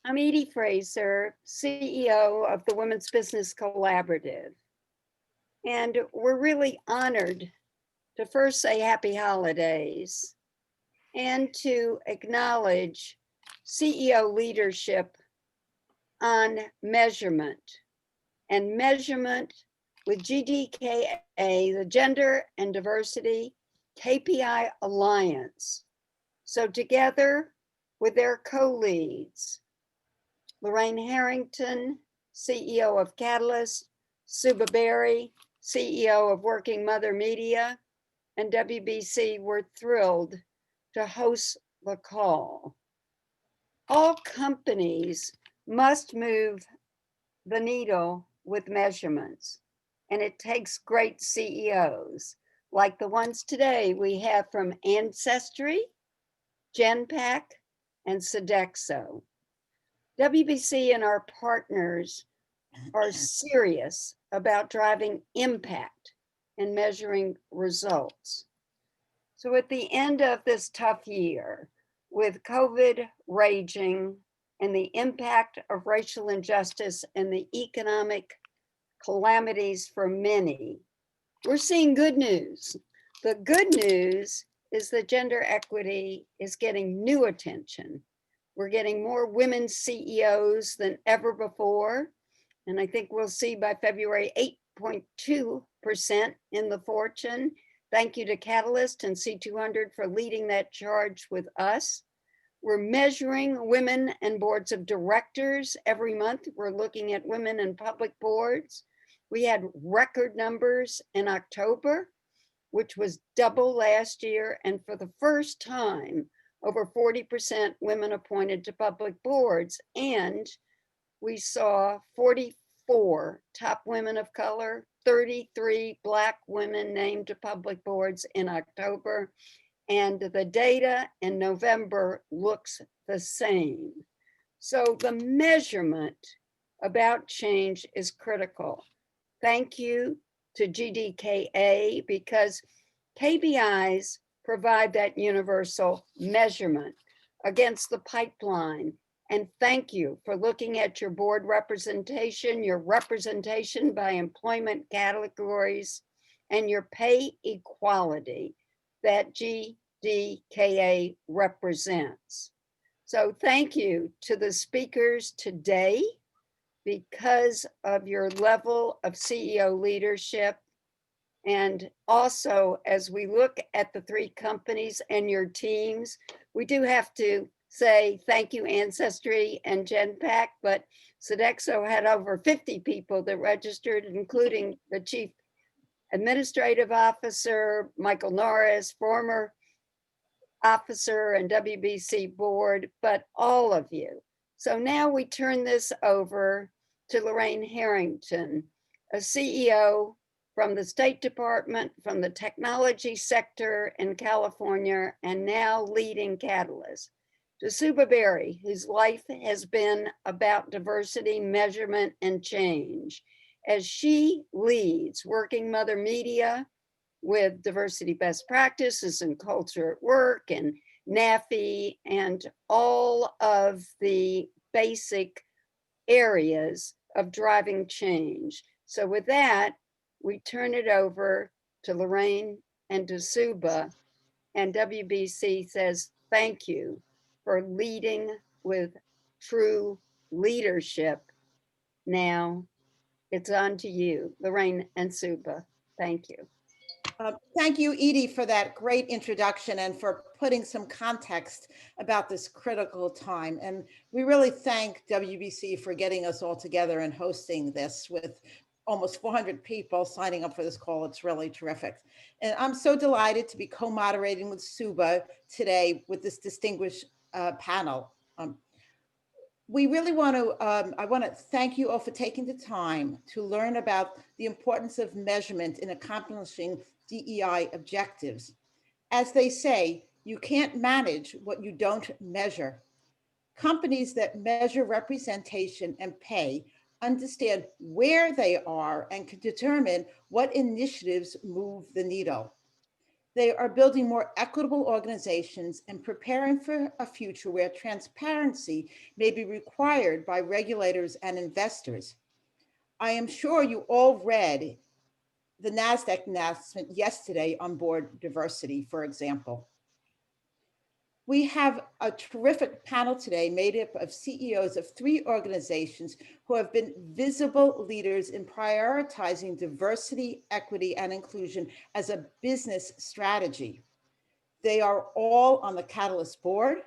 I'm Edie Fraser, CEO of the Women's Business Collaborative. And we're really honored to first say happy holidays and to acknowledge CEO leadership on measurement and measurement with GDKA, the Gender and Diversity KPI Alliance. So together with their co-leads, Lorraine Hariton, CEO of Catalyst, Subha Berry, CEO of Working Mother Media, and WBC, we're thrilled to host the call. All companies must move the needle with measurements, and it takes great CEOs like the ones today we have from Ancestry, Genpact, and Sodexo. WBC and our partners are serious about driving impact and measuring results. So at the end of this tough year, with COVID raging and the impact of racial injustice and the economic calamities for many, we're seeing good news. The good news is that gender equity is getting new attention. We're getting more women CEOs than ever before. And I think we'll see by February 8.2% in the Fortune. Thank you to Catalyst and C200 for leading that charge with us. We're measuring women and boards of directors every month. We're looking at women in public boards. We had record numbers in October, which was double last year. And for the first time, over 40% women appointed to public boards. And we saw 44 top women of color, 33 Black women named to public boards in October. And the data in November looks the same. So the measurement about change is critical. Thank you to GDKA because KPIs provide that universal measurement against the pipeline. And thank you for looking at your board representation, your representation by employment categories, and your pay equality that GDKA represents. So thank you to the speakers today because of your level of CEO leadership. And also, as we look at the three companies and your teams, we do have to say thank you, Ancestry and Genpact, but Sodexo had over 50 people that registered, including the Chief Administrative Officer, Michael Norris, former officer and WBC board, but all of you. So now we turn this over to Lorraine Hariton, a CEO from the State Department, from the technology sector in California, and now leading Catalyst. To Subha Berry, whose life has been about diversity, measurement, and change, as she leads Working Mother Media with diversity best practices and culture at work and NAFI and all of the basic areas of driving change. So with that, we turn it over to Lorraine and to Subha, and WBC says thank you for leading with true leadership. Now it's on to you, Lorraine and Subha. Thank you. Thank you, Edie, for that great introduction and for putting some context about this critical time. And we really thank WBC for getting us all together and hosting this with almost 400 people signing up for this call. It's really terrific. And I'm so delighted to be co-moderating with Subha today with this distinguished panel. We really want to, I want to thank you all for taking the time to learn about the importance of measurement in accomplishing DEI objectives. As they say, you can't manage what you don't measure. Companies that measure representation and pay understand where they are and can determine what initiatives move the needle. They are building more equitable organizations and preparing for a future where transparency may be required by regulators and investors. I am sure you all read the NASDAQ announcement yesterday on board diversity, for example. We have a terrific panel today made up of CEOs of 3 organizations who have been visible leaders in prioritizing diversity, equity, and inclusion as a business strategy. They are all on the Catalyst board,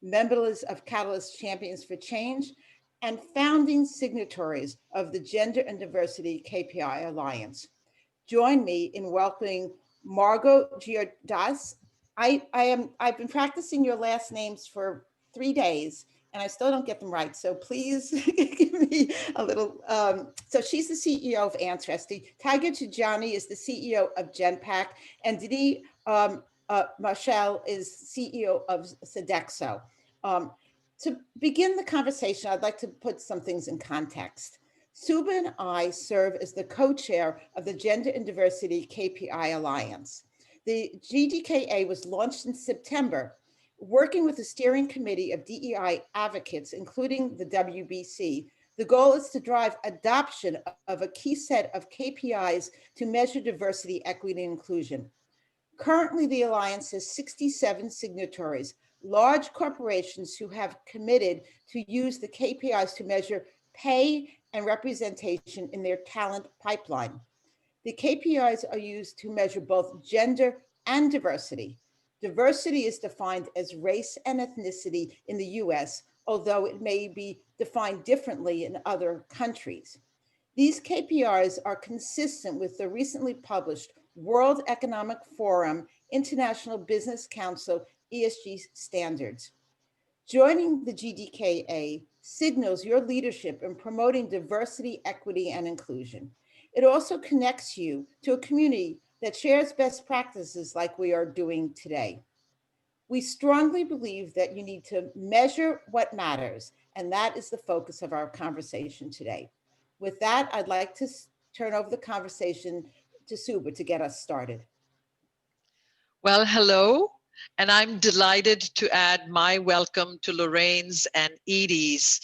members of Catalyst Champions for Change, and founding signatories of the Gender and Diversity KPI Alliance. Join me in welcoming Margo Georgiadis. I've been practicing your last names for 3 days and I still don't get them right. So please give me a little. So she's the CEO of Ancestry. Tyagarajan is the CEO of Genpact, and Denis Machuel is CEO of Sodexo. To begin the conversation, I'd like to put some things in context. Subha and I serve as the co-chair of the Gender and Diversity KPI Alliance. The GDKA was launched in September, working with the steering committee of DEI advocates, including the WBC. The goal is to drive adoption of a key set of KPIs to measure diversity, equity, and inclusion. Currently, the Alliance has 67 signatories, large corporations who have committed to use the KPIs to measure pay and representation in their talent pipeline. The KPIs are used to measure both gender and diversity. Diversity is defined as race and ethnicity in the US, although it may be defined differently in other countries. These KPIs are consistent with the recently published World Economic Forum International Business Council ESG standards. Joining the GDKA signals your leadership in promoting diversity, equity, and inclusion. It also connects you to a community that shares best practices like we are doing today. We strongly believe that you need to measure what matters, and that is the focus of our conversation today. With that, I'd like to turn over the conversation to Subha to get us started. Well, hello, and I'm delighted to add my welcome to Lorraine's and Edie's.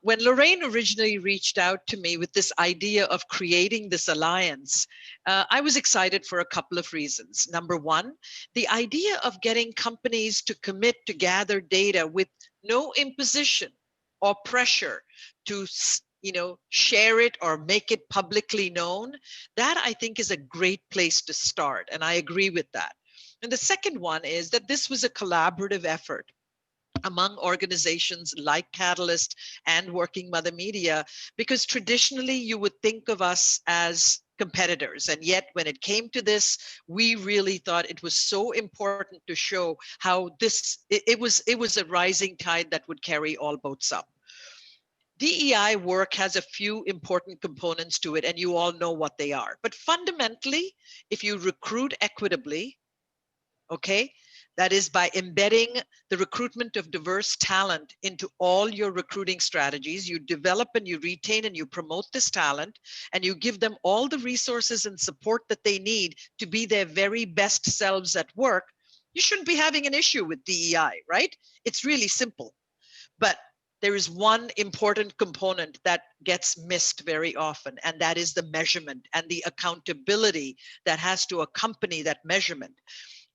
When Lorraine originally reached out to me with this idea of creating this alliance, I was excited for a couple of reasons. Number one, the idea of getting companies to commit to gather data with no imposition or pressure to share it or make it publicly known, that I think is a great place to start. And I agree with that. And the second one is that this was a collaborative effort among organizations like Catalyst and Working Mother Media, because traditionally you would think of us as competitors. And yet when it came to this, we really thought it was so important to show how it was a rising tide that would carry all boats up. DEI work has a few important components to it, and you all know what they are. But fundamentally, if you recruit equitably, okay, that is by embedding the recruitment of diverse talent into all your recruiting strategies, you develop and you retain and you promote this talent, and you give them all the resources and support that they need to be their very best selves at work, you shouldn't be having an issue with DEI, right? It's really simple. But there is one important component that gets missed very often, and that is the measurement and the accountability that has to accompany that measurement.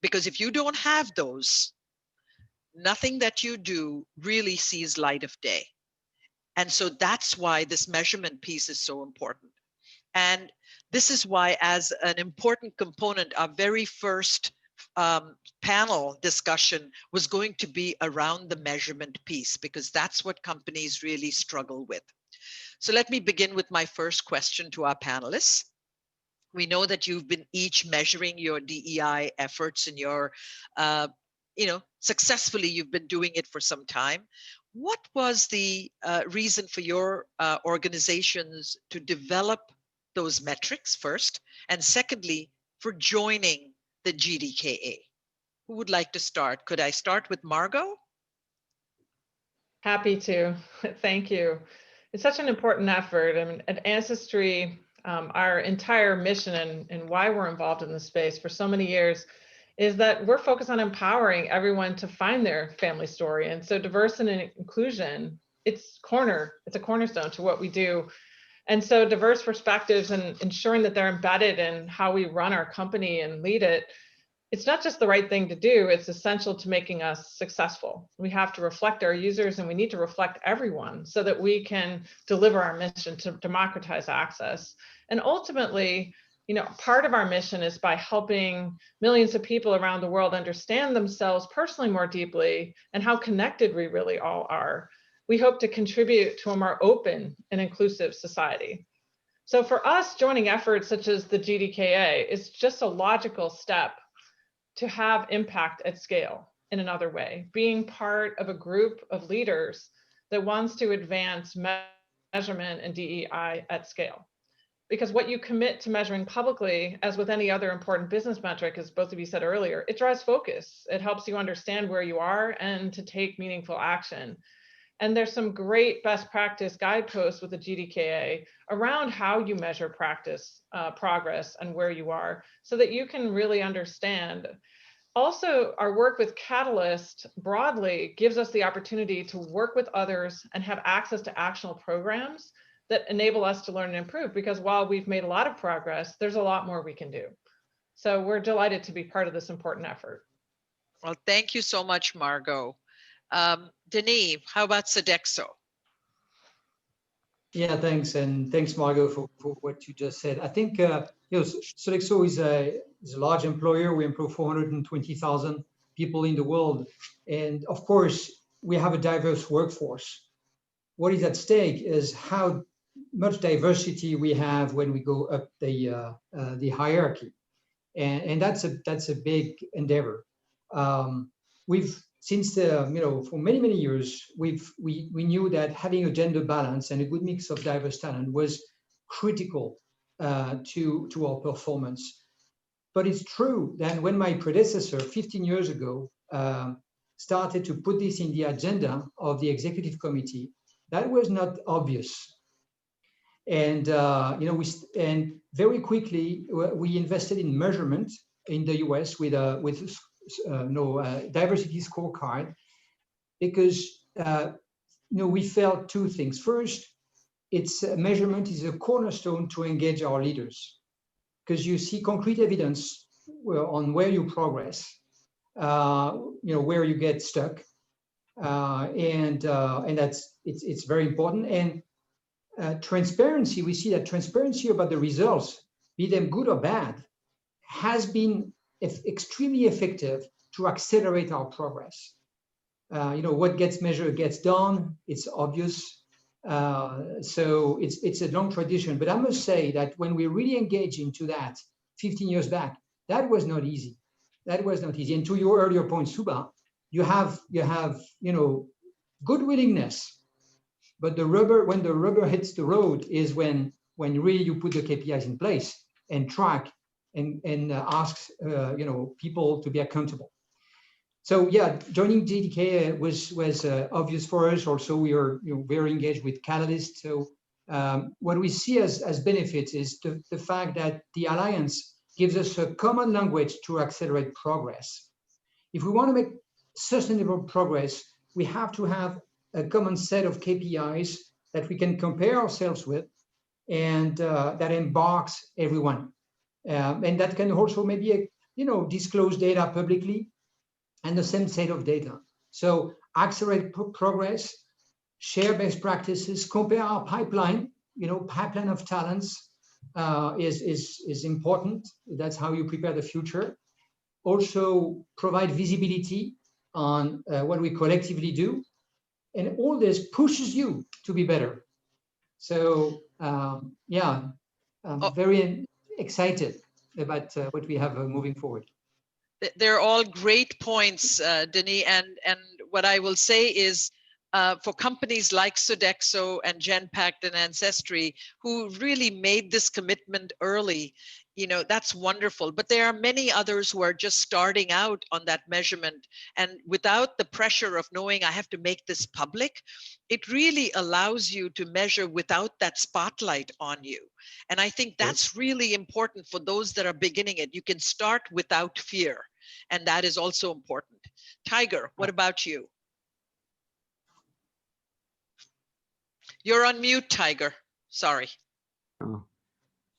Because if you don't have those, nothing that you do really sees light of day. And so that's why this measurement piece is so important. And this is why, as an important component, our very first panel discussion was going to be around the measurement piece, because that's what companies really struggle with. So let me begin with my first question to our panelists. We know that you've been each measuring your DEI efforts, and your, successfully you've been doing it for some time. What was the reason for your organizations to develop those metrics first? And secondly, for joining the GDKA? Who would like to start? Could I start with Margo? Happy to. Thank you. It's such an important effort. I mean, at Ancestry, Our entire mission and why we're involved in this space for so many years is that we're focused on empowering everyone to find their family story. And so diversity and inclusion, it's a cornerstone to what we do. And so diverse perspectives and ensuring that they're embedded in how we run our company and lead it, it's not just the right thing to do, it's essential to making us successful. We have to reflect our users and we need to reflect everyone so that we can deliver our mission to democratize access. And ultimately, part of our mission is by helping millions of people around the world understand themselves personally more deeply and how connected we really all are. We hope to contribute to a more open and inclusive society. So for us, joining efforts such as the GDKA is just a logical step to have impact at scale in another way, being part of a group of leaders that wants to advance measurement and DEI at scale. Because what you commit to measuring publicly, as with any other important business metric, as both of you said earlier, it drives focus. It helps you understand where you are and to take meaningful action. And there's some great best practice guideposts with the GDKA around how you measure progress and where you are so that you can really understand. Also, our work with Catalyst broadly gives us the opportunity to work with others and have access to actionable programs that enable us to learn and improve, because while we've made a lot of progress, there's a lot more we can do. So we're delighted to be part of this important effort. Well, thank you so much, Margo. Denis, how about Sodexo? Yeah, thanks. And thanks, Margo, for what you just said. I think, Sodexo is a large employer. We employ 420,000 people in the world. And of course, we have a diverse workforce. What is at stake is how much diversity we have when we go up the hierarchy. And that's a big endeavor. Since for many years, we knew that having a gender balance and a good mix of diverse talent was critical to our performance. But it's true that when my predecessor 15 years ago started to put this in the agenda of the executive committee, that was not obvious. And and very quickly we invested in measurement in the US with diversity scorecard, because we felt two things. First, measurement is a cornerstone to engage our leaders, because you see concrete evidence on where you progress, where you get stuck, and it's very important. And transparency, we see that transparency about the results, be them good or bad, has been extremely effective to accelerate our progress. What gets measured gets done. It's obvious. So it's a long tradition. But I must say that when we really engage into that 15 years back, that was not easy. That was not easy. And to your earlier point, Subha, you have good willingness, but when the rubber hits the road is when really you put the KPIs in place and track and ask people to be accountable. So yeah, joining GDKA was obvious for us. Also, we are very engaged with Catalyst. So what we see as benefits is the fact that the alliance gives us a common language to accelerate progress. If we want to make sustainable progress, we have to have a common set of KPIs that we can compare ourselves with, and that embarks everyone. And that can also maybe disclose data publicly, and the same set of data. So accelerate progress, share best practices, compare our pipeline. Pipeline of talents is important. That's how you prepare the future. Also provide visibility on what we collectively do, and all this pushes you to be better. So I'm very excited about what we have moving forward. They're all great points, Denis. And what I will say is, for companies like Sodexo and Genpact and Ancestry, who really made this commitment early, you know, that's wonderful. But there are many others who are just starting out on that measurement, and without the pressure of knowing I have to make this public, it really allows you to measure without that spotlight on you. And I think that's really important for those that are beginning it. You can start without fear, and that is also important. Tiger, what about you? You're on mute, Tiger. Sorry.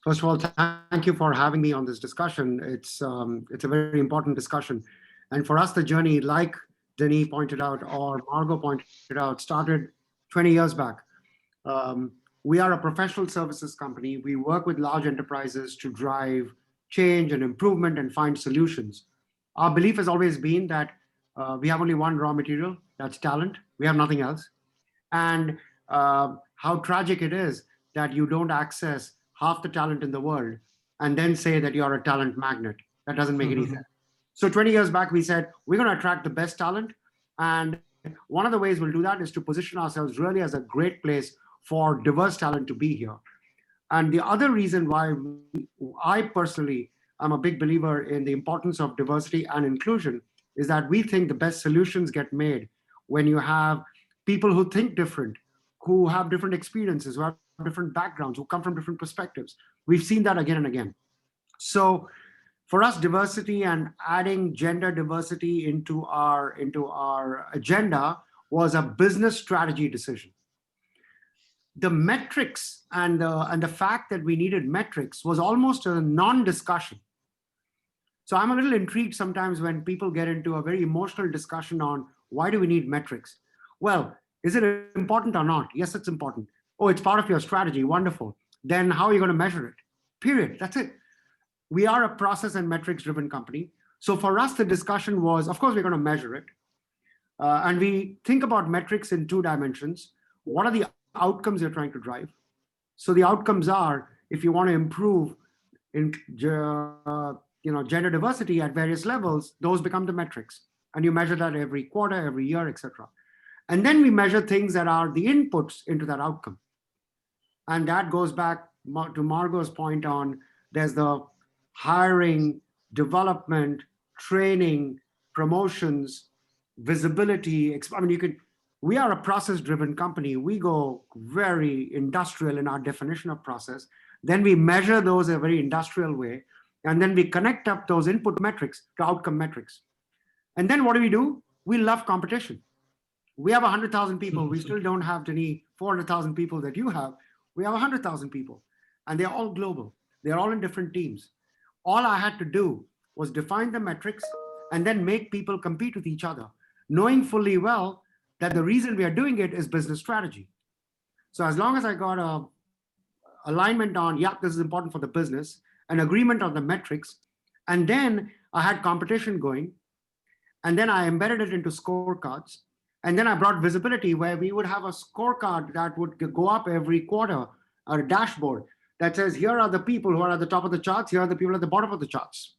First of all, thank you for having me on this discussion. It's a very important discussion. And for us, the journey, like Denis pointed out, or Margo pointed out, started 20 years back. We are a professional services company. We work with large enterprises to drive change and improvement and find solutions. Our belief has always been that we have only one raw material, that's talent. We have nothing else. And how tragic it is that you don't access half the talent in the world and then say that you're a talent magnet. That doesn't make any sense. So 20 years back, we said, we're going to attract the best talent. And one of the ways we'll do that is to position ourselves really as a great place for diverse talent to be here. And the other reason why I personally am a big believer in the importance of diversity and inclusion is that we think the best solutions get made when you have people who think different, who have different experiences, who have different backgrounds, who come from different perspectives. We've seen that again and again. So for us, diversity and adding gender diversity into our agenda was a business strategy decision. The metrics and the fact that we needed metrics was almost a non-discussion. So I'm a little intrigued sometimes when people get into a very emotional discussion on why do we need metrics? Well, is it important or not? Yes, it's important. Oh, it's part of your strategy. Wonderful. Then how are you going to measure it? Period. That's it. We are a process and metrics driven company. So for us, the discussion was, of course, we're going to measure it. And we think about metrics in two dimensions. What are the outcomes you're trying to drive? So the outcomes are, if you want to improve in gender diversity at various levels, those become the metrics. And you measure that every quarter, every year, etc. And then we measure things that are the inputs into that outcome. And that goes back to Margo's point on there's the hiring, development, training, promotions, visibility. I mean, we are a process-driven company. We go very industrial in our definition of process. Then we measure those in a very industrial way. And then we connect up those input metrics to outcome metrics. And then what do? We love competition. We have 100,000 people. We still don't have any 400,000 people that you have. We have 100,000 people, and they're all global. They're all in different teams. All I had to do was define the metrics and then make people compete with each other, knowing fully well that the reason we are doing it is business strategy. So as long as I got a alignment on, yeah, this is important for the business, an agreement on the metrics, and then I had competition going, and then I embedded it into scorecards. And then I brought visibility where we would have a scorecard that would go up every quarter, or a dashboard that says, here are the people who are at the top of the charts, here are the people at the bottom of the charts.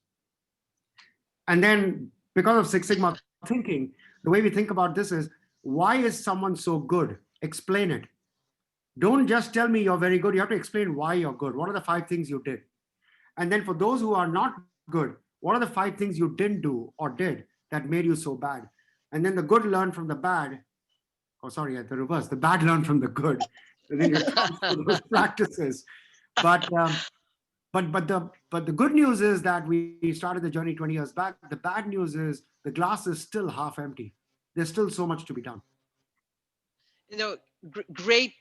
And then because of Six Sigma thinking, the way we think about this is, why is someone so good? Explain it. Don't just tell me you're very good. You have to explain why you're good. What are the 5 things you did? And then for those who are not good, what are the 5 things you didn't do or did that made you so bad? And then the good learn from the bad. Oh, sorry, the reverse. The bad learn from the good. Those practices. But the good news is that we started the journey 20 years back. The bad news is the glass is still half empty. There's still so much to be done. You know, great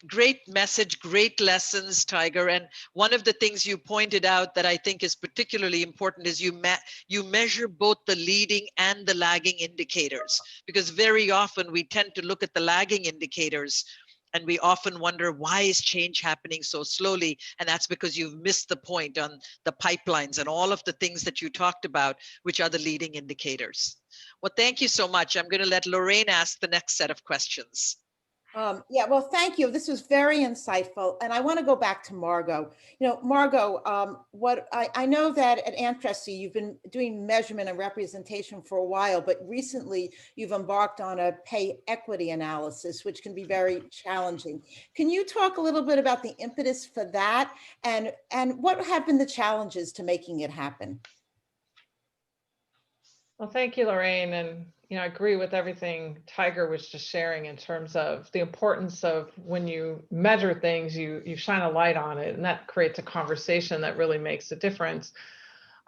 message, great lessons, Tiger. And one of the things you pointed out that I think is particularly important is you measure both the leading and the lagging indicators, because very often we tend to look at the lagging indicators and we often wonder, why is change happening so slowly? And that's because you've missed the point on the pipelines and all of the things that you talked about, which are the leading indicators. Well, thank you so much. I'm going to let Lorraine ask the next set of questions. Yeah, well, thank you. This was very insightful. And I want to go back to Margo. Margo, what I know that at Ancestry, you've been doing measurement and representation for a while, but recently you've embarked on a pay equity analysis, which can be very challenging. Can you talk a little bit about the impetus for that and what have been the challenges to making it happen? Well, thank you, Lorraine. And, I agree with everything Tiger was just sharing in terms of the importance of when you measure things, you shine a light on it, and that creates a conversation that really makes a difference.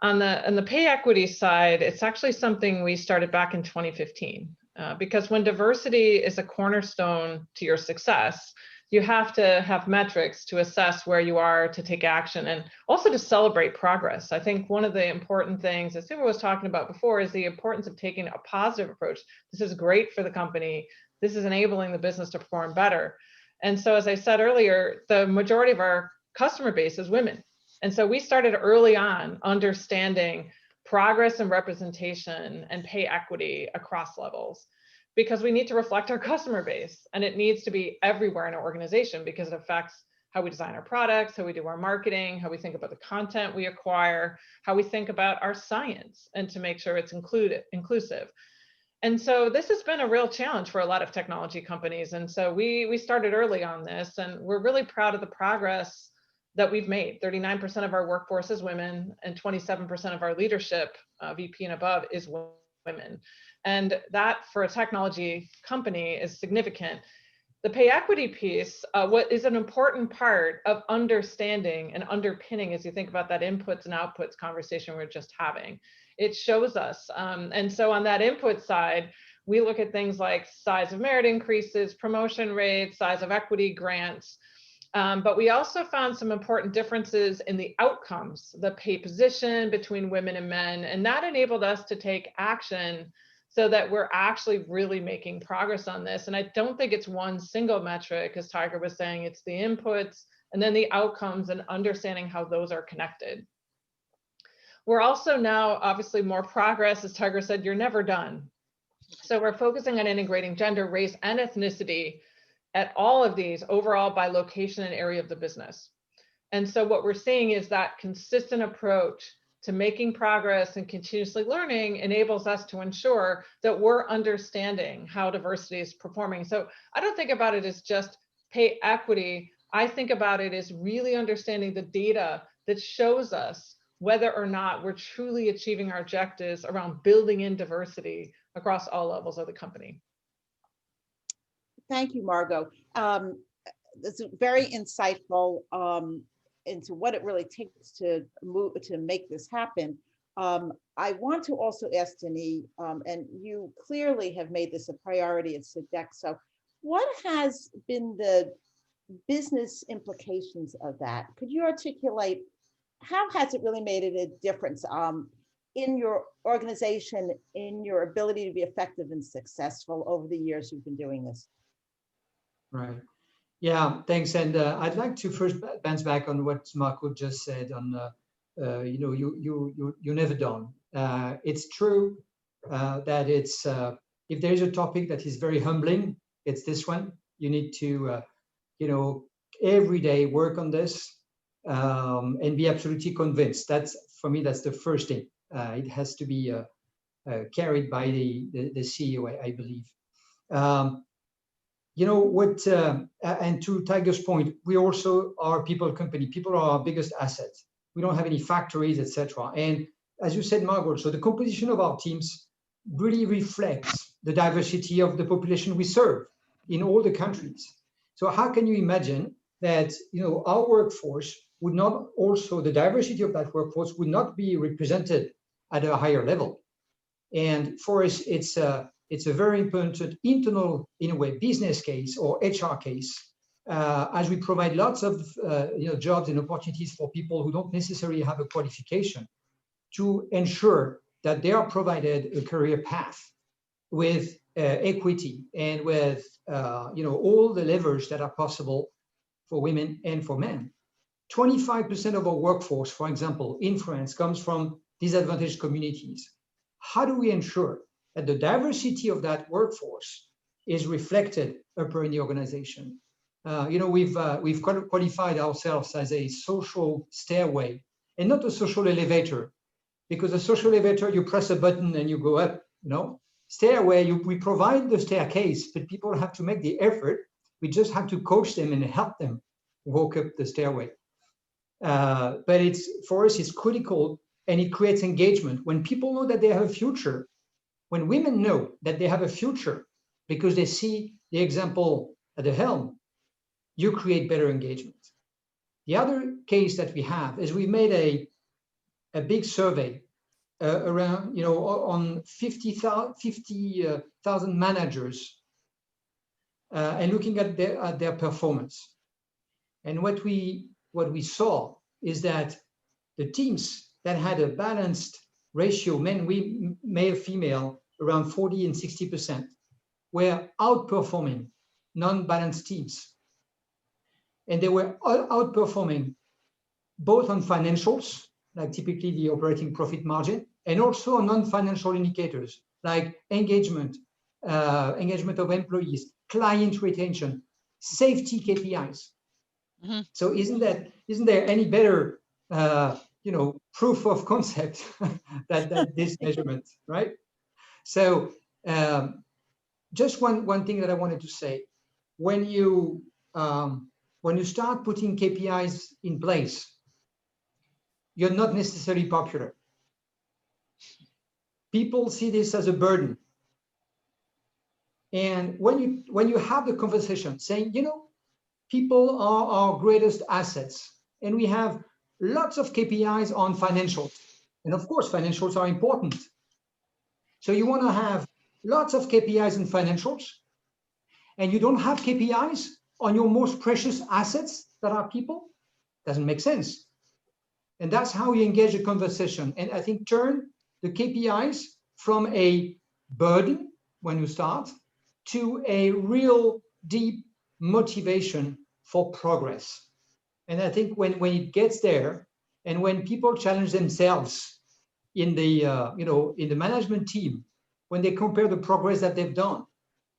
On the pay equity side, it's actually something we started back in 2015, because when diversity is a cornerstone to your success, you have to have metrics to assess where you are, to take action, and also to celebrate progress. I think one of the important things, as Subha was talking about before, is the importance of taking a positive approach. This is great for the company. This is enabling the business to perform better. And so, as I said earlier, the majority of our customer base is women. And so we started early on understanding progress and representation and pay equity across levels, because we need to reflect our customer base, and it needs to be everywhere in our organization because it affects how we design our products, how we do our marketing, how we think about the content we acquire, how we think about our science, and to make sure it's inclusive. And so this has been a real challenge for a lot of technology companies. And so we started early on this, and we're really proud of the progress that we've made. 39% of our workforce is women, and 27% of our leadership, VP and above, is women. And that for a technology company is significant. The pay equity piece, what is an important part of understanding and underpinning as you think about that inputs and outputs conversation we're just having. It shows us. And so on that input side, we look at things like size of merit increases, promotion rates, size of equity grants. But we also found some important differences in the outcomes, the pay position between women and men, and that enabled us to take action so that we're actually really making progress on this. And I don't think it's one single metric, as Tiger was saying, it's the inputs and then the outcomes and understanding how those are connected. We're also now obviously more progress, as Tiger said, you're never done. So we're focusing on integrating gender, race, and ethnicity at all of these overall by location and area of the business. And so what we're seeing is that consistent approach to making progress and continuously learning enables us to ensure that we're understanding how diversity is performing. So I don't think about it as just pay equity. I think about it as really understanding the data that shows us whether or not we're truly achieving our objectives around building in diversity across all levels of the company. Thank you, Margo. It's very insightful into what it really takes to make this happen. I want to also ask Denis, and you clearly have made this a priority at Sodexo. What has been the business implications of that? Could you articulate how has it really made a difference in your organization, in your ability to be effective and successful over the years you've been doing this? Right. Yeah, thanks. And I'd like to first bounce back on what Marco just said on, you're never done. It's true that it's, if there's a topic that is very humbling, it's this one. You need to, every day work on this and be absolutely convinced. That's, for me, that's the first thing. It has to be carried by the CEO, I believe. And to Tiger's point, we also are a people company. People are our biggest assets. We don't have any factories, etc. And as you said, Margo, so the composition of our teams really reflects the diversity of the population we serve in all the countries. So how can you imagine that our workforce would not also, the diversity of that workforce would not be represented at a higher level? And for us, it's a very important internal, in a way, business case or HR case, as we provide lots of jobs and opportunities for people who don't necessarily have a qualification, to ensure that they are provided a career path with equity and with all the levers that are possible for women and for men. 25% of our workforce, for example, in France, comes from disadvantaged communities. How do we ensure that the diversity of that workforce is reflected upper in the organization. We've qualified ourselves as a social stairway and not a social elevator, because a social elevator, you press a button and you go up. Stairway, we provide the staircase, but people have to make the effort. We just have to coach them and help them walk up the stairway. But for us, it's critical, and it creates engagement. When people know that they have a future, when women know that they have a future because they see the example at the helm, you create better engagement. The other case that we have is we made a big survey around, on 50,000 managers and looking at their performance. And what we saw is that the teams that had a balanced ratio, male, female, around 40 and 60%, were outperforming non-balanced teams. And they were outperforming both on financials, like typically the operating profit margin, and also on non-financial indicators like engagement of employees, client retention, safety KPIs. Mm-hmm. So isn't there any better proof of concept than this measurement, right? So just one thing that I wanted to say: when you start putting KPIs in place, you're not necessarily popular. People see this as a burden. And when you have the conversation saying, people are our greatest assets, and we have lots of KPIs on financials. And of course, financials are important. So you want to have lots of KPIs in financials, and you don't have KPIs on your most precious assets that are people? Doesn't make sense. And that's how you engage a conversation. And I think turn the KPIs from a burden when you start to a real deep motivation for progress. And I think when it gets there, and when people challenge themselves in the in the management team, when they compare the progress that they've done,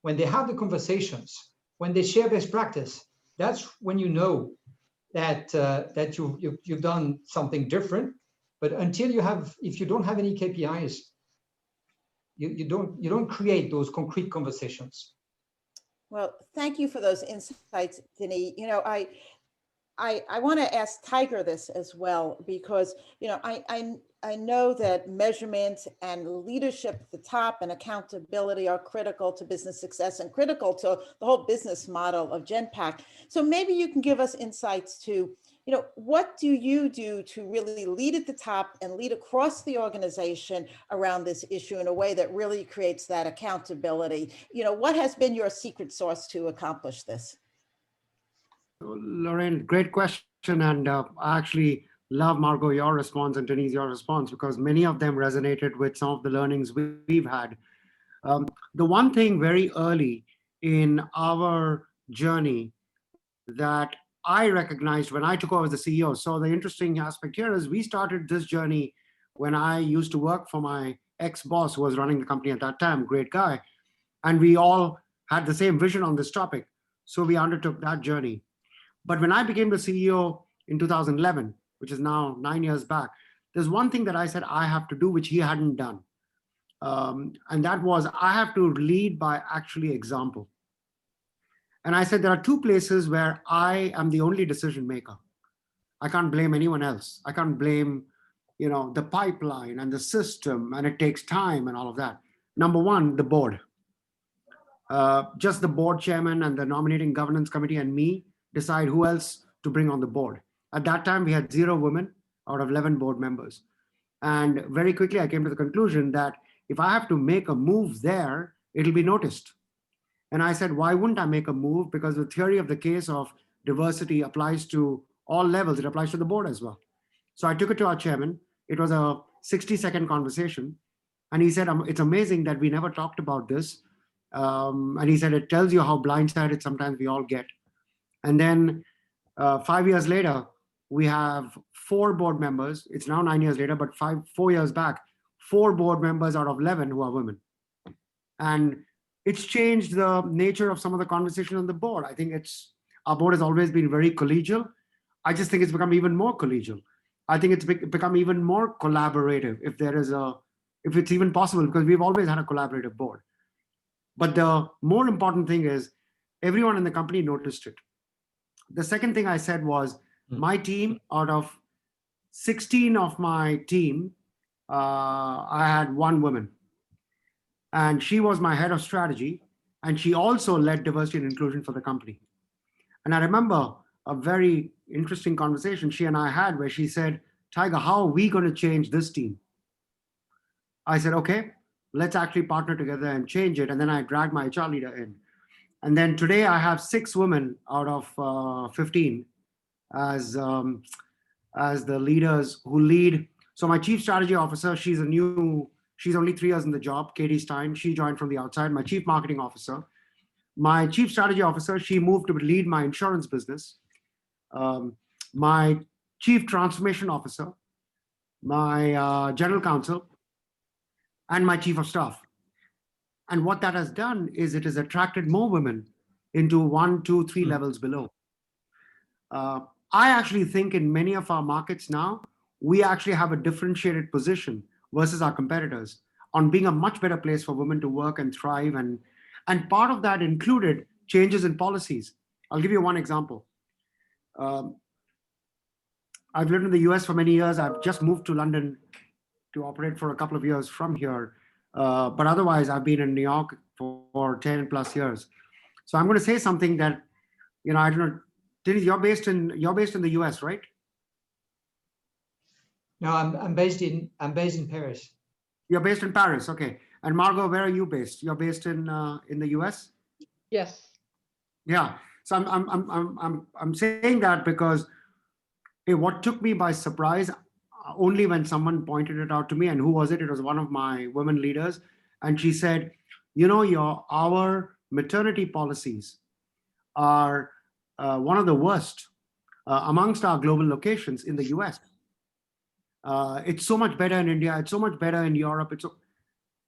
when they have the conversations, when they share best practice, that's when you know that you've done something different. But if you don't have any KPIs, you don't create those concrete conversations. Well, thank you for those insights, Denis. I want to ask Tiger this as well, because I know that measurement and leadership at the top and accountability are critical to business success and critical to the whole business model of Genpact. So maybe you can give us insights to, what do you do to really lead at the top and lead across the organization around this issue in a way that really creates that accountability? What has been your secret sauce to accomplish this? Lorraine, great question. And I actually love, Margo, your response, and Denis, your response, because many of them resonated with some of the learnings we've had. The one thing very early in our journey that I recognized when I took over as the CEO. So the interesting aspect here is we started this journey when I used to work for my ex-boss who was running the company at that time, great guy. And we all had the same vision on this topic. So we undertook that journey. But when I became the CEO in 2011, which is now 9 years back, there's one thing that I said I have to do, which he hadn't done. And that was, I have to lead by actually example. And I said, there are two places where I am the only decision maker. I can't blame anyone else. I can't blame, the pipeline and the system, and it takes time and all of that. Number one, the board. Just the board chairman and the nominating governance committee and me decide who else to bring on the board. At that time, we had 0 women out of 11 board members. And very quickly, I came to the conclusion that if I have to make a move there, it'll be noticed. And I said, why wouldn't I make a move? Because the theory of the case of diversity applies to all levels. It applies to the board as well. So I took it to our chairman. It was a 60-second conversation. And he said, it's amazing that we never talked about this. And he said, it tells you how blindsided sometimes we all get. And then 5 years later, we have 4 board members. It's now 9 years later, but 4 years back, 4 board members out of 11 who are women. And it's changed the nature of some of the conversation on the board. I think our board has always been very collegial. I just think it's become even more collegial. I think it's become even more collaborative if it's even possible, because we've always had a collaborative board. But the more important thing is everyone in the company noticed it. The second thing I said was my team, out of 16 of my team, I had one woman. And she was my head of strategy. And she also led diversity and inclusion for the company. And I remember a very interesting conversation she and I had where she said, Tiger, how are we going to change this team? I said, okay, let's actually partner together and change it. And then I dragged my HR leader in. And then today I have 6 women out of 15 as the leaders who lead. So my chief strategy officer, she's only 3 years in the job, Katie Stein. She joined from the outside. My chief marketing officer. My chief strategy officer, she moved to lead my insurance business. My chief transformation officer, my general counsel, and my chief of staff. And what that has done is it has attracted more women into 1, 2, 3 levels below. I actually think in many of our markets now, we actually have a differentiated position versus our competitors on being a much better place for women to work and thrive. And part of that included changes in policies. I'll give you one example. I've lived in the US for many years. I've just moved to London to operate for a couple of years from here. But otherwise, I've been in New York for 10 plus years. So I'm going to say something that, I don't know, Denis, you're based in the US, right? No, I'm based in Paris. You're based in Paris, okay. And Margo, where are you based? You're based in the US? Yes. Yeah. So I'm saying that because what took me by surprise, only when someone pointed it out to me, and who was it? It was one of my women leaders, and she said, our maternity policies are one of the worst amongst our global locations in the US. It's so much better in India. It's so much better in Europe.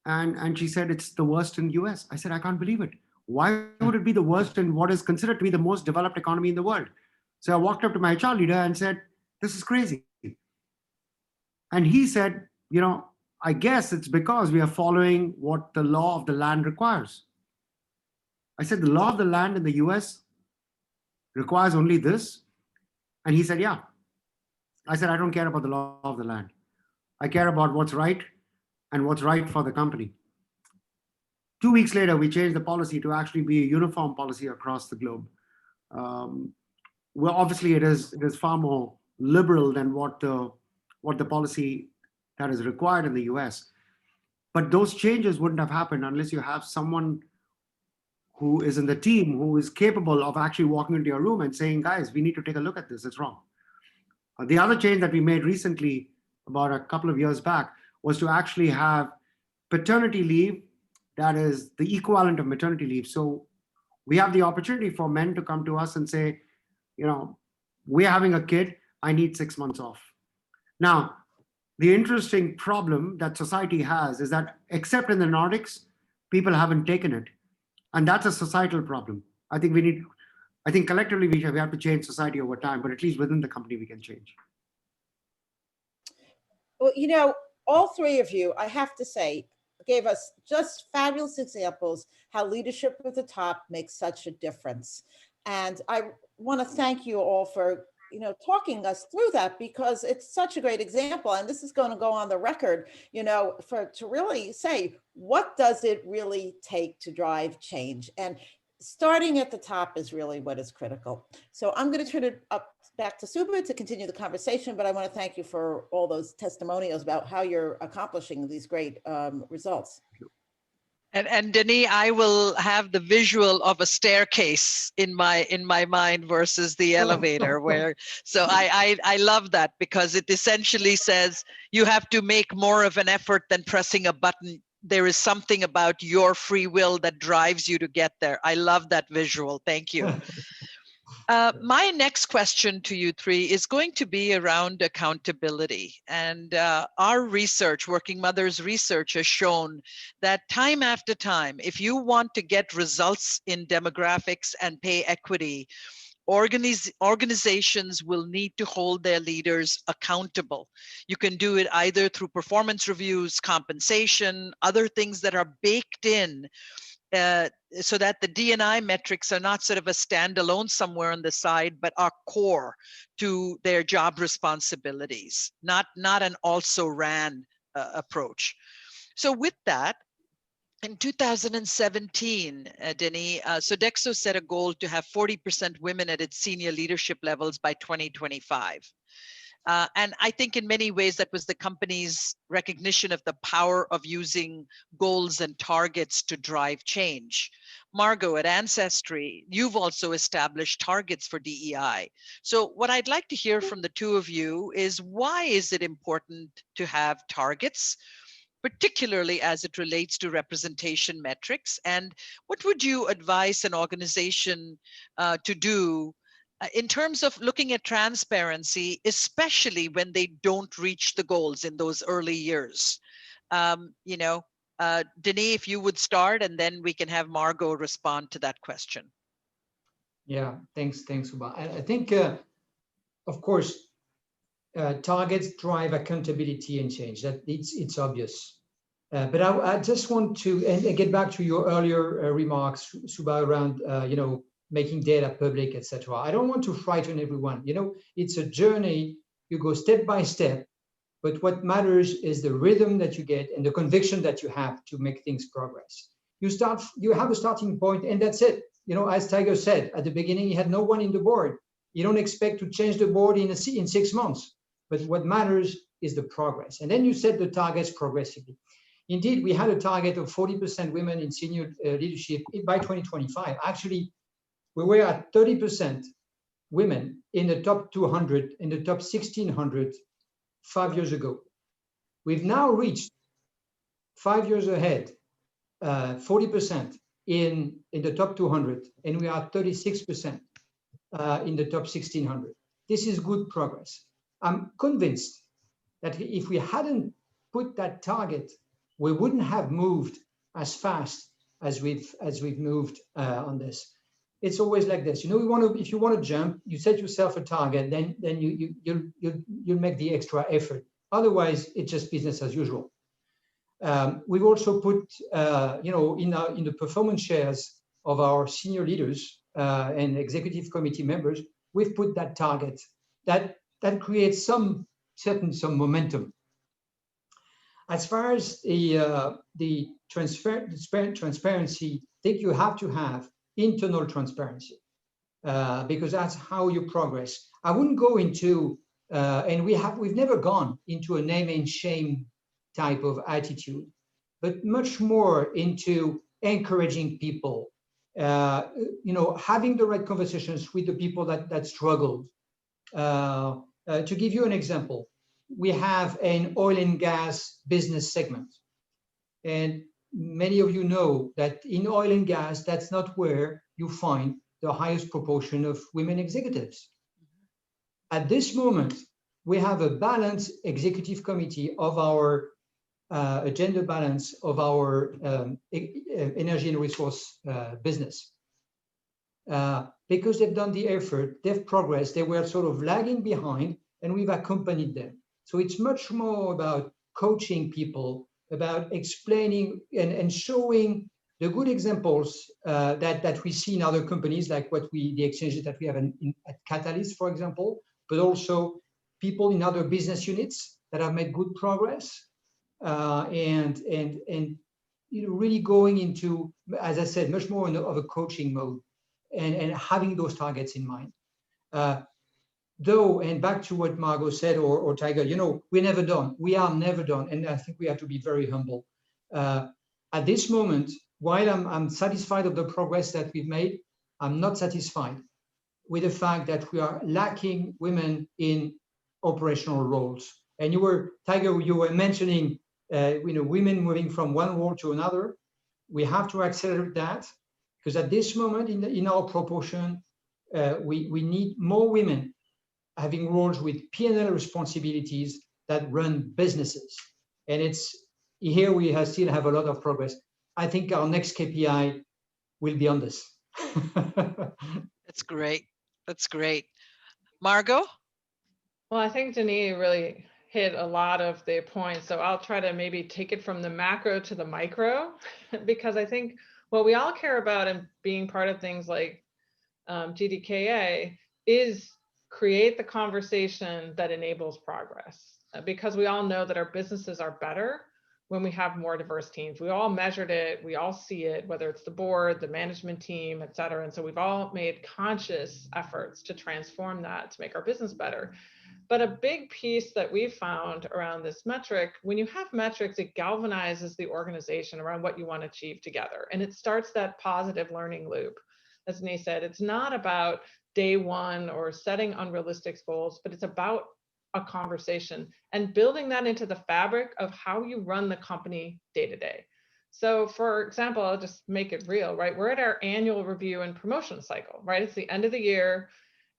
And she said, it's the worst in US. I said, I can't believe it. Why would it be the worst in what is considered to be the most developed economy in the world? So I walked up to my HR leader and said, this is crazy. And he said, I guess it's because we are following what the law of the land requires. I said, the law of the land in the US requires only this? And he said, yeah. I said, I don't care about the law of the land. I care about what's right and what's right for the company. 2 weeks later, we changed the policy to actually be a uniform policy across the globe. Well, obviously, it is far more liberal than what the policy that is required in the US. But those changes wouldn't have happened unless you have someone who is in the team who is capable of actually walking into your room and saying, guys, we need to take a look at this. It's wrong. The other change that we made recently, about a couple of years back, was to actually have paternity leave that is the equivalent of maternity leave. So we have the opportunity for men to come to us and say, we're having a kid, I need 6 months off. Now, the interesting problem that society has is that, except in the Nordics, people haven't taken it. And that's a societal problem. I think collectively we have to change society over time, but at least within the company we can change. Well, all 3 of you, I have to say, gave us just fabulous examples how leadership at the top makes such a difference. And I want to thank you all for talking us through that, because it's such a great example. And this is going to go on the record, to really say, what does it really take to drive change? And starting at the top is really what is critical. So I'm going to turn it back to Subha to continue the conversation, but I want to thank you for all those testimonials about how you're accomplishing these great results. And Denis, I will have the visual of a staircase in my mind versus the elevator so I love that, because it essentially says you have to make more of an effort than pressing a button. There is something about your free will that drives you to get there. I love that visual. Thank you. My next question to you three is going to be around accountability. And our research, Working Mothers research, has shown that time after time, if you want to get results in demographics and pay equity, organizations will need to hold their leaders accountable. You can do it either through performance reviews, compensation, other things that are baked in, so that the D&I metrics are not sort of a standalone somewhere on the side, but are core to their job responsibilities, not an also ran approach. So with that, in 2017, Denis, Sodexo set a goal to have 40% women at its senior leadership levels by 2025. And I think in many ways that was the company's recognition of the power of using goals and targets to drive change. Margo, at Ancestry, you've also established targets for DEI. So what I'd like to hear from the two of you is, why is it important to have targets, particularly as it relates to representation metrics? And what would you advise an organization to do in terms of looking at transparency, especially when they don't reach the goals in those early years? Denis, if you would start, and then we can have Margo respond to that question. Yeah, thanks, Subha. I think, of course, targets drive accountability and change. That it's obvious. But I just want to and get back to your earlier remarks, Subha, around making data public, etc. I don't want to frighten everyone. It's a journey. You go step by step, but what matters is the rhythm that you get and the conviction that you have to make things progress. You have a starting point, and that's it. As Tiger said at the beginning, he had no one in the board. You don't expect to change the board in 6 months, but what matters is the progress. And then you set the targets progressively. Indeed, we had a target of 40% women in senior leadership by 2025. Actually, we were at 30% women in the top 200, in the top 1,600 5 years ago. We've now reached 5 years ahead, 40% in the top 200, and we are 36% in the top 1,600. This is good progress. I'm convinced that if we hadn't put that target, we wouldn't have moved as fast as we've moved on this. It's always like this. If you want to jump, you set yourself a target, then you'll make the extra effort. Otherwise, it's just business as usual. We've also put, in the performance shares of our senior leaders and executive committee members, we've put that target that creates some momentum. As far as the transparency, I think you have to have internal transparency because that's how you progress. I wouldn't go into, and we've never gone into a name and shame type of attitude, but much more into encouraging people, having the right conversations with the people that struggled. To give you an example, we have an oil and gas business segment. And many of you know that in oil and gas, that's not where you find the highest proportion of women executives. At this moment, we have a balanced executive committee of our gender balance of our energy and resource business. Because they've done the effort, they've progressed, they were sort of lagging behind, and we've accompanied them. So it's much more about coaching people, about explaining and showing the good examples that we see in other companies, like the exchanges that we have at Catalyst, for example, but also people in other business units that have made good progress, and really going into, as I said, much more of a coaching mode and having those targets in mind. Though, and back to what Margo said or Tiger, we're never done. We are never done, and I think we have to be very humble. At this moment, while I'm satisfied of the progress that we've made, I'm not satisfied with the fact that we are lacking women in operational roles. And Tiger, you were mentioning, women moving from one role to another. We have to accelerate that because at this moment in our proportion, we need more women having roles with P&L responsibilities that run businesses. And it's here we still have a lot of progress. I think our next KPI will be on this. That's great. That's great. Margo? Well, I think Denis really hit a lot of the points. So I'll try to maybe take it from the macro to the micro, because I think what we all care about in being part of things like GDKA is create the conversation that enables progress. Because we all know that our businesses are better when we have more diverse teams. We all measured it, we all see it, whether it's the board, the management team, et cetera. And so we've all made conscious efforts to transform that to make our business better. But a big piece that we've found around this metric, when you have metrics, it galvanizes the organization around what you want to achieve together. And it starts that positive learning loop. As Denis said, it's not about day one or setting unrealistic goals, but it's about a conversation and building that into the fabric of how you run the company day to day. So for example, I'll just make it real, right? We're at our annual review and promotion cycle, right? It's the end of the year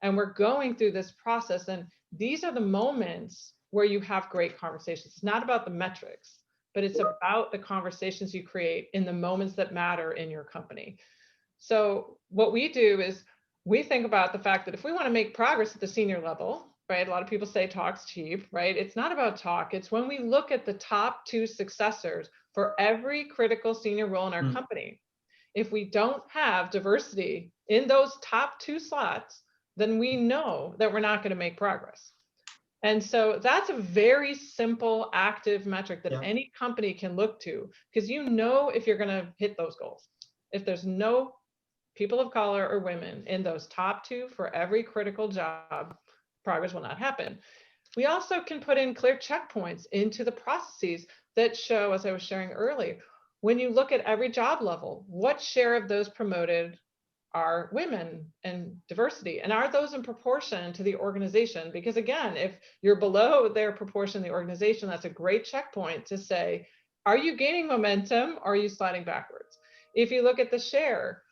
and we're going through this process. And these are the moments where you have great conversations. It's not about the metrics, but it's about the conversations you create in the moments that matter in your company. So what we do is we think about the fact that if we want to make progress at the senior level, right? A lot of people say talk's cheap, right? It's not about talk. It's when we look at the top 2 successors for every critical senior role in our company. If we don't have diversity in those top 2 slots, then we know that we're not going to make progress. And so that's a very simple, active metric that any company can look to, because you know if you're going to hit those goals. If there's no people of color or women in those top 2 for every critical job, progress will not happen. We also can put in clear checkpoints into the processes that show, as I was sharing earlier, when you look at every job level, what share of those promoted are women and diversity, and are those in proportion to the organization? Because again, if you're below their proportion in the organization, that's a great checkpoint to say, are you gaining momentum or are you sliding backwards? If you look at the share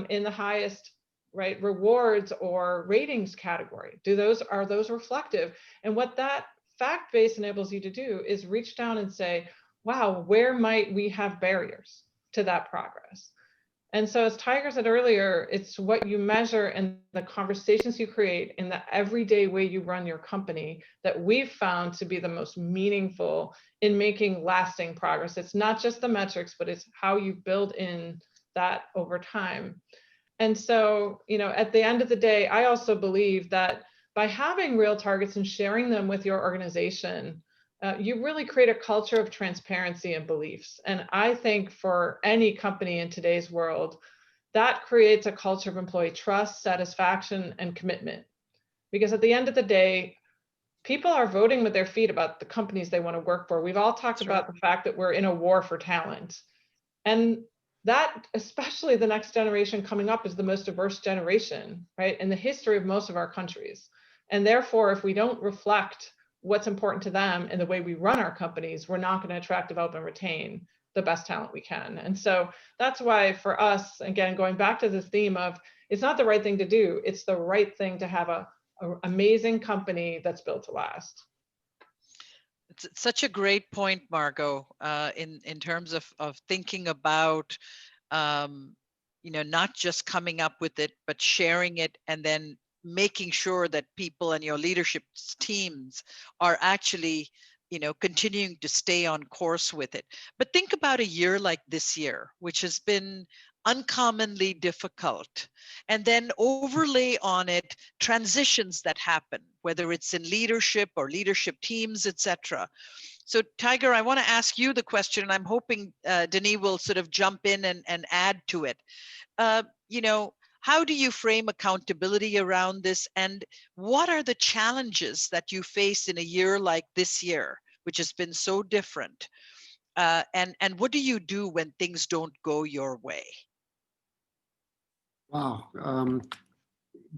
in the highest rewards or ratings category, are those reflective? And what that fact base enables you to do is reach down and say, wow, where might we have barriers to that progress? And so as Tiger said earlier, it's what you measure and the conversations you create in the everyday way you run your company that we've found to be the most meaningful in making lasting progress. It's not just the metrics, but it's how you build in that over time. And so, at the end of the day, I also believe that by having real targets and sharing them with your organization, you really create a culture of transparency and beliefs. And I think for any company in today's world, that creates a culture of employee trust, satisfaction, and commitment. Because at the end of the day, people are voting with their feet about the companies they want to work for. We've all talked about the fact that we're in a war for talent. And that, especially the next generation coming up, is the most diverse generation, right, in the history of most of our countries. And therefore, if we don't reflect what's important to them in the way we run our companies, we're not going to attract, develop, and retain the best talent we can. And so that's why for us, again, going back to this theme of it's not the right thing to do, it's the right thing to have an amazing company that's built to last. It's such a great point, Margo, in terms of thinking about, not just coming up with it, but sharing it and then making sure that people and your leadership teams are actually, continuing to stay on course with it. But think about a year like this year, which has been uncommonly difficult, and then overlay on it transitions that happen, whether it's in leadership or leadership teams, etc. So Tiger, I want to ask you the question, and I'm hoping Denis will sort of jump in and add to it. How do you frame accountability around this, and what are the challenges that you face in a year like this year, which has been so different? And what do you do when things don't go your way? Wow.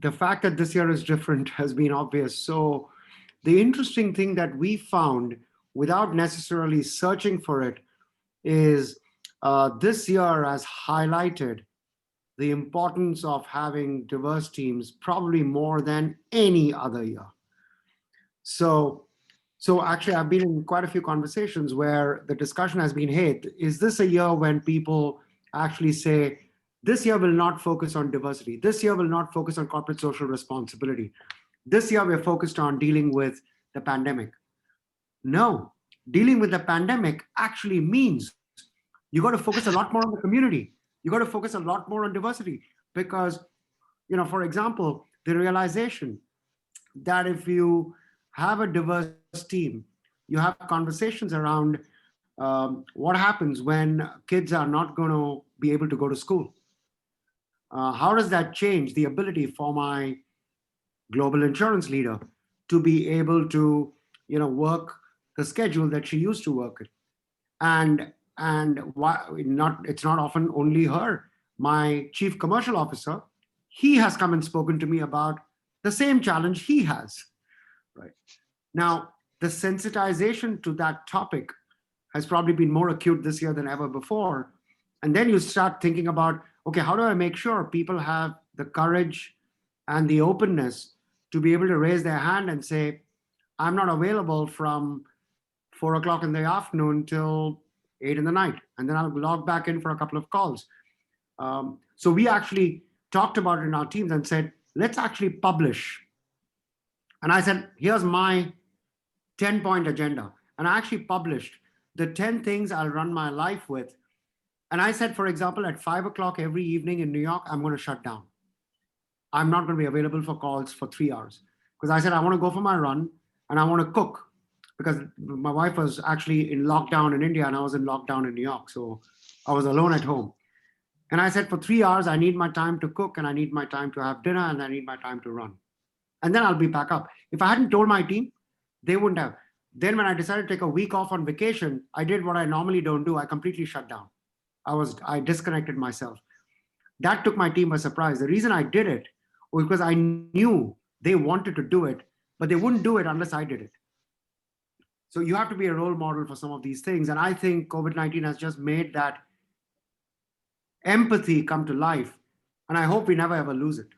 The fact that this year is different has been obvious. So the interesting thing that we found, without necessarily searching for it, is this year has highlighted the importance of having diverse teams probably more than any other year. So actually, I've been in quite a few conversations where the discussion has been, hey, is this a year when people actually say, this year will not focus on diversity. This year will not focus on corporate social responsibility. This year we're focused on dealing with the pandemic. No, dealing with the pandemic actually means you got to focus a lot more on the community. You got to focus a lot more on diversity because, for example, the realization that if you have a diverse team, you have conversations around what happens when kids are not going to be able to go to school. How does that change the ability for my global insurance leader to be able to, work the schedule that she used to work it? And why not? It's not often only her. My chief commercial officer, he has come and spoken to me about the same challenge he has. Right now, the sensitization to that topic has probably been more acute this year than ever before. And then you start thinking about, okay, how do I make sure people have the courage and the openness to be able to raise their hand and say, I'm not available from 4 o'clock in the afternoon till 8 in the night, and then I'll log back in for a couple of calls. So we actually talked about it in our teams and said, let's actually publish. And I said, here's my 10-point agenda. And I actually published the 10 things I'll run my life with. And I said, for example, at 5 o'clock every evening in New York, I'm going to shut down. I'm not going to be available for calls for 3 hours. Because I said, I want to go for my run and I want to cook. Because my wife was actually in lockdown in India and I was in lockdown in New York. So I was alone at home. And I said, for 3 hours, I need my time to cook and I need my time to have dinner and I need my time to run. And then I'll be back up. If I hadn't told my team, they wouldn't have. Then when I decided to take a week off on vacation, I did what I normally don't do. I completely shut down. I disconnected myself. That took my team by surprise. The reason I did it was because I knew they wanted to do it, but they wouldn't do it unless I did it. So you have to be a role model for some of these things. And I think COVID-19 has just made that empathy come to life. And I hope we never ever lose it.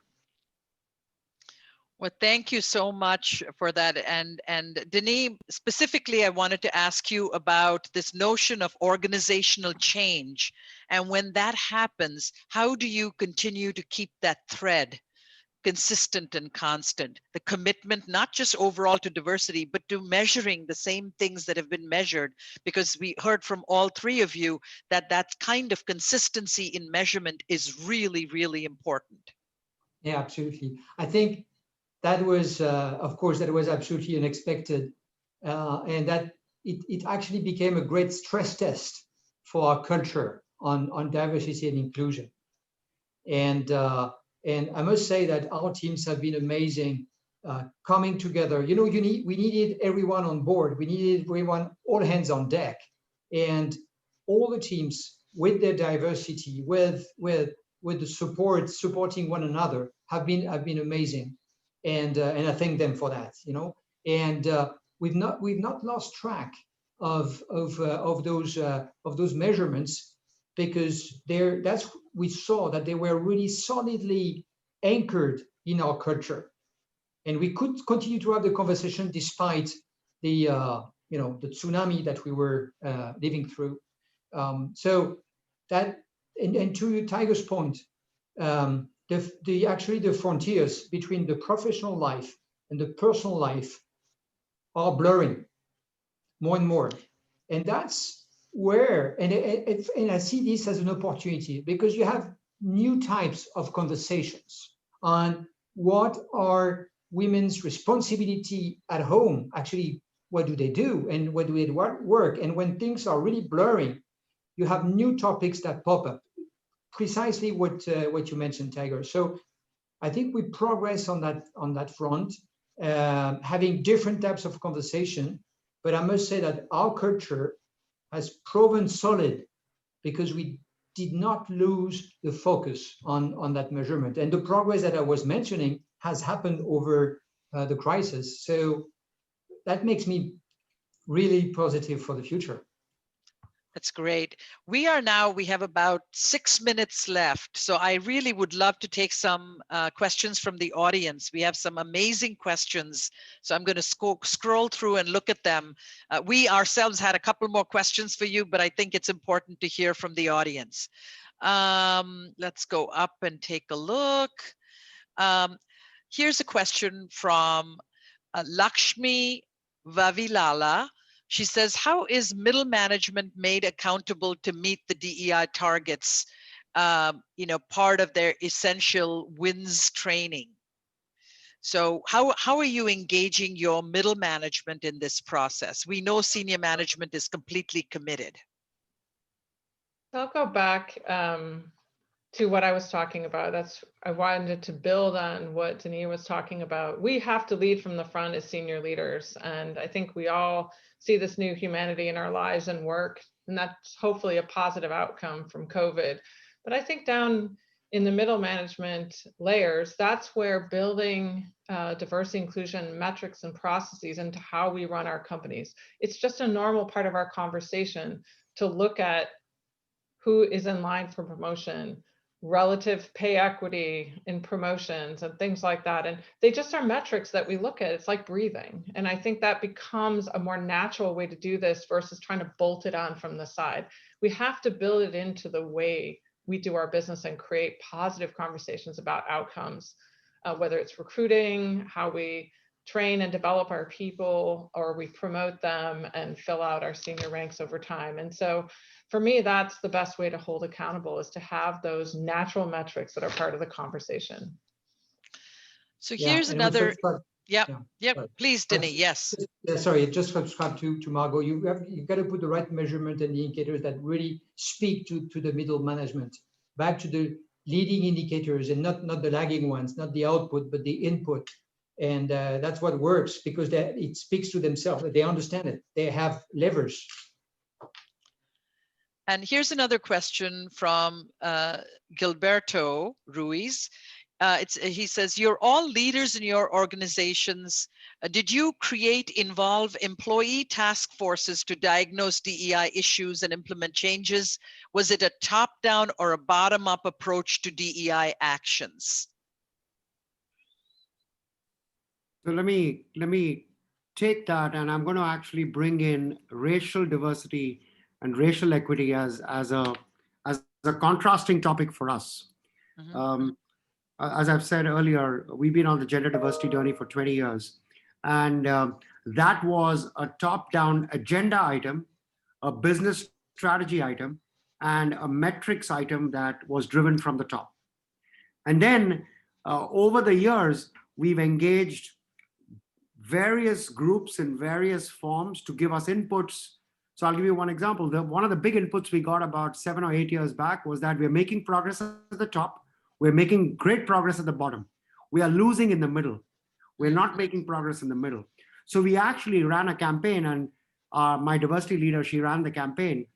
Well, thank you so much for that. And Denis, specifically, I wanted to ask you about this notion of organizational change. And when that happens, how do you continue to keep that thread consistent and constant? The commitment, not just overall to diversity, but to measuring the same things that have been measured, because we heard from all three of you that that kind of consistency in measurement is really, really important. Yeah, absolutely. I think that was, of course, that was absolutely unexpected. And that it actually became a great stress test for our culture on diversity and inclusion. And I must say that our teams have been amazing, coming together. We needed everyone on board. We needed everyone, all hands on deck. And all the teams with their diversity, with the supporting one another, have been amazing. And I thank them for that, And we've not lost track of those measurements, because we saw that they were really solidly anchored in our culture, and we could continue to have the conversation despite the the tsunami that we were living through. So that, and to Tiger's point, the frontiers between the professional life and the personal life are blurring more and more, and that's where, and I see this as an opportunity, because you have new types of conversations on what are women's responsibility at home. Actually, what do they do and what do they work? And when things are really blurring, you have new topics that pop up. Precisely what you mentioned, Tiger. So I think we progress on that front, having different types of conversation. But I must say that our culture has proven solid, because we did not lose the focus on that measurement. And the progress that I was mentioning has happened over the crisis. So that makes me really positive for the future. That's great. We have about 6 minutes left. So I really would love to take some questions from the audience. We have some amazing questions. So I'm going to scroll through and look at them. We ourselves had a couple more questions for you, but I think it's important to hear from the audience. Let's go up and take a look. Here's a question from Lakshmi Vavilala. She says, how is middle management made accountable to meet the DEI targets, part of their essential wins training? So how are you engaging your middle management in this process? We know senior management is completely committed. I'll go back to what I was talking about. I wanted to build on what Denis was talking about. We have to lead from the front as senior leaders. And I think we all see this new humanity in our lives and work, and that's hopefully a positive outcome from COVID. But I think down in the middle management layers, that's where building diversity, inclusion, metrics, and processes into how we run our companies. It's just a normal part of our conversation to look at who is in line for promotion, relative pay equity in promotions and things like that. And they just are metrics that we look at. It's like breathing. And I think that becomes a more natural way to do this versus trying to bolt it on from the side. We have to build it into the way we do our business and create positive conversations about outcomes, whether it's recruiting, how we train and develop our people, or we promote them and fill out our senior ranks over time. And so for me, that's the best way to hold accountable, is to have those natural metrics that are part of the conversation. So here's another, please, Denis, yes. Sorry, just subscribe to Margo. You've got to put the right measurement and the indicators that really speak to the middle management, back to the leading indicators and not the lagging ones, not the output, but the input. And that's what works, because it speaks to themselves. They understand it. They have levers. And here's another question from Gilberto Ruiz. He says, you're all leaders in your organizations. Did you involve employee task forces to diagnose DEI issues and implement changes? Was it a top-down or a bottom-up approach to DEI actions? So let me take that, and I'm going to actually bring in racial diversity and racial equity as a contrasting topic for us. Mm-hmm. As I've said earlier, we've been on the gender diversity journey for 20 years. And that was a top-down agenda item, a business strategy item, and a metrics item that was driven from the top. And then over the years, we've engaged various groups in various forms to give us inputs. So I'll give you one example. One of the big inputs we got about 7 or 8 years back was that we're making progress at the top. We're making great progress at the bottom. We are losing in the middle. We're not making progress in the middle. So we actually ran a campaign, and my diversity leader, she ran the campaign,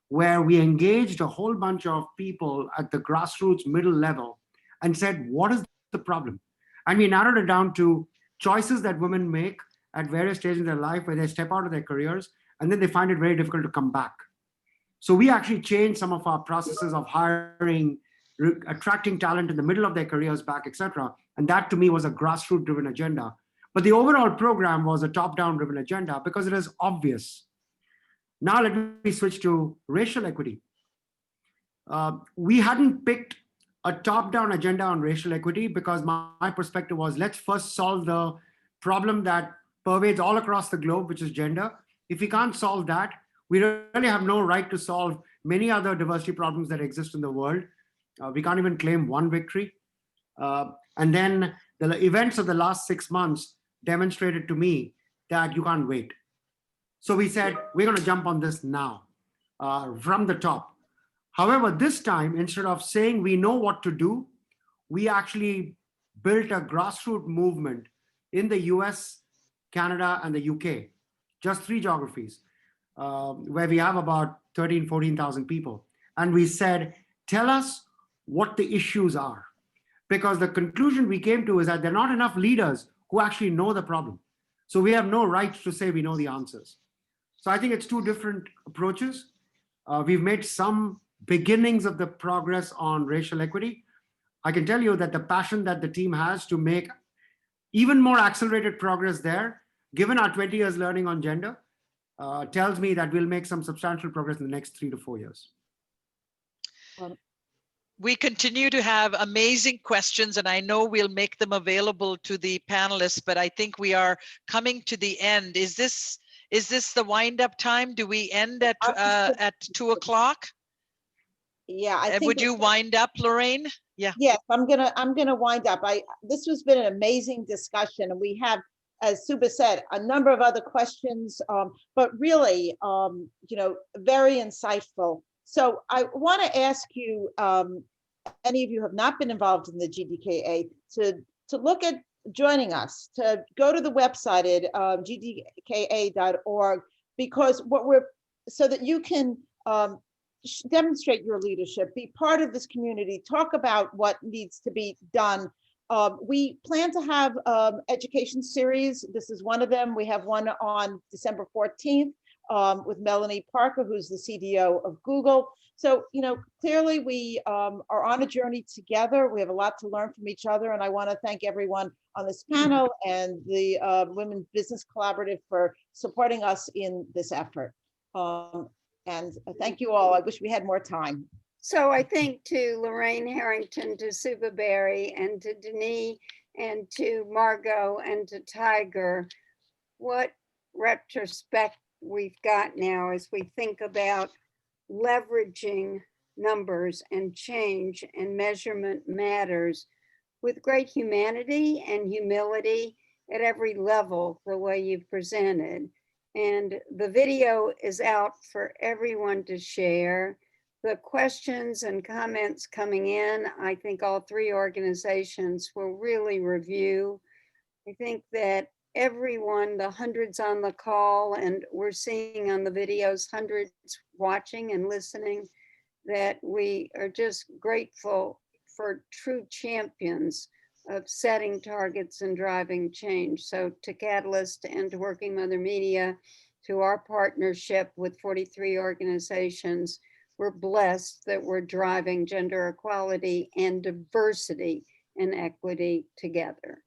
where we engaged a whole bunch of people at the grassroots middle level and said, what is the problem? And we narrowed it down to choices that women make at various stages in their life where they step out of their careers, and then they find it very difficult to come back. So we actually changed some of our processes of hiring, attracting talent in the middle of their careers back, etc. And that to me was a grassroots driven agenda. But the overall program was a top-down driven agenda because it is obvious. Now let me switch to racial equity. We hadn't picked a top-down agenda on racial equity because my perspective was, let's first solve the problem that pervades all across the globe, which is gender. If we can't solve that, we really have no right to solve many other diversity problems that exist in the world. We can't even claim one victory. And then the events of the last 6 months demonstrated to me that you can't wait. So we said, we're going to jump on this now from the top. However, this time, instead of saying we know what to do, we actually built a grassroots movement in the US, Canada, and the UK, just 3 geographies, where we have about 13,000, 14,000 people. And we said, tell us what the issues are. Because the conclusion we came to is that there are not enough leaders who actually know the problem. So we have no right to say we know the answers. So I think it's 2 different approaches. We've made some beginnings of the progress on racial equity. I can tell you that the passion that the team has to make even more accelerated progress there, given our 20 years learning on gender, tells me that we'll make some substantial progress in the next 3 to 4 years. We continue to have amazing questions, and I know we'll make them available to the panelists, but I think we are coming to the end. Is this the wind-up time? Do we end at 2 o'clock? Yeah, I think Would you wind up, Lorraine? Yeah. Yes, I'm gonna wind up. This has been an amazing discussion, and we have, as Subha said, a number of other questions, but really, very insightful. So I want to ask you, any of you have not been involved in the GDKA, to look at joining us, to go to the website at gdka.org, because so that you can demonstrate your leadership, be part of this community, talk about what needs to be done. We plan to have education series. This is one of them. We have one on December 14th with Melanie Parker, who's the CDO of Google. So, clearly we are on a journey together. We have a lot to learn from each other. And I want to thank everyone on this panel and the Women's Business Collaborative for supporting us in this effort. And thank you all. I wish we had more time. So I think to Lorraine Harrington, to Subha Berry, and to Denis, and to Margo, and to Tiger, what retrospect we've got now as we think about leveraging numbers and change and measurement matters with great humanity and humility at every level, the way you've presented. And the video is out for everyone to share. The questions and comments coming in, I think all three organizations will really review. I think that everyone, the hundreds on the call, and we're seeing on the videos, hundreds watching and listening, that we are just grateful for true champions of setting targets and driving change. So to Catalyst and to Working Mother Media, to our partnership with 43 organizations, we're blessed that we're driving gender equality and diversity and equity together.